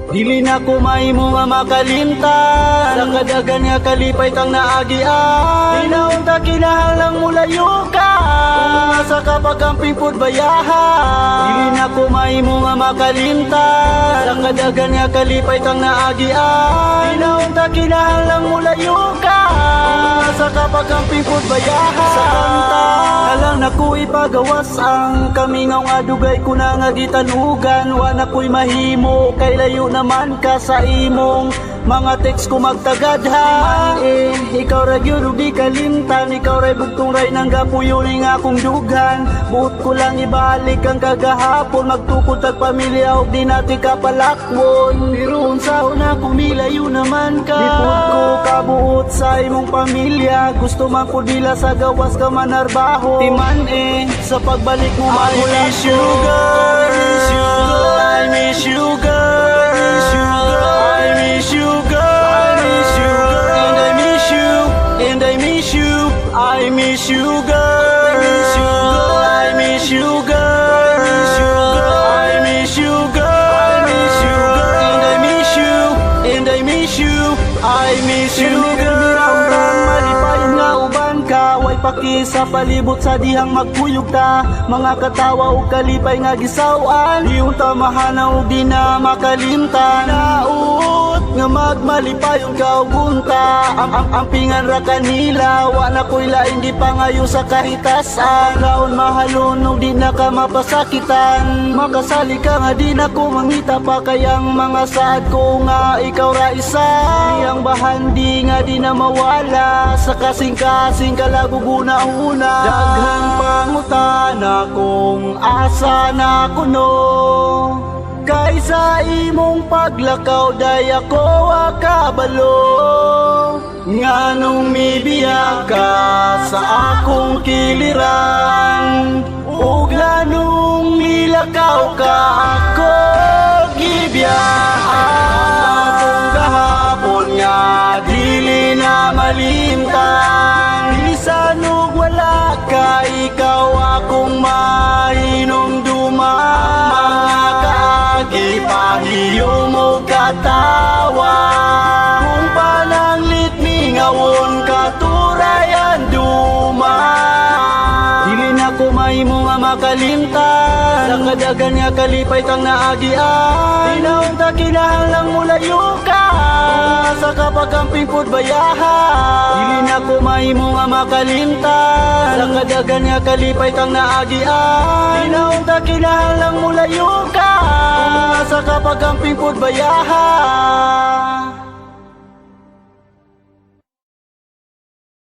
Dili na kumahimo nga makalimtan sa kadagan nga kalipay tang naagian. Inaunta kinahanglang mulayo ka kung asa ka pagkamping pud bayahan. Dili na kumahimo nga makalimtan sa kadagan nga kalipay tang naagian. Inaunta kinahanglang mulayo ka kung asa ka pagkamping pud bayahan. Sa kanta halang naku ipagawas ang kamingaw nga dugay ko na nga gitanugan. Wa na ko'y mahimo kay layo naman ka sa imong mga text ko magtagadhan. Ikaw ra gyud di kalimtan, ikaw ra bugtong ray nang gapuyo ning akong dugan. Buot ko lang ibalik ang kagahapon, magtukod tag pamilya og di nati kapalakwon. Pero unsahon ako milayo naman ka, lipod ko kabuot sa imong pamilya. Gusto man ko dila sa gawas ka manarbaho, timan sa pagbalik mo mahula. I miss you girl, I miss you girl, I miss you girl, I miss you girl, and I miss you, and I miss you, I miss you girl, I miss you girl, I miss you girl, I miss you girl, and I miss you, and I miss you, I miss you girl. Malipayon nga uban ka, way paki sa palibot sa dihang magpuyog ta. Mga katawa o kalipay nga gisawan, iyong tamahan o di na makalimtan. Naut nga magmalipayon ka o bunta, ampingan ra kanila. Wa na ko'y lain di pangayo sa kahitasan, laon mahalon o di na ka mapasakitan. Makasali ka nga di na ko mangita pa, kayang mga saad ko nga ikaw ra isa. Iyang bahandi nga di na mawala, sa kasing-kasing kalaguguna-una. Daghang pangutana kung asa na kuno, kaysa imong paglakaw day ako akabalo. Nganong mibiya ka sa akong kiliran, ug lanong milakaw ka ako gibiyahan. Kung gahapon nga dili na malimtan, bilisan ug wala ka, ikaw akong mahinumduman. Mga kaagi pahiyo mo katawa, kung pananglit mingawon katurayan duma. Dili na ko mahimo nga makalimtan sa kadagan nga kalipay tang naagian. Inaunta kinahanglang mulayo ka kung asa ka pagkamping pud bayahan. Dili na ko mahimo nga makalimtan sa kadagan nga kalipay tang naagian. Inaunta kinahanglang mulayo ka kung asa ka pagkamping pud bayahan.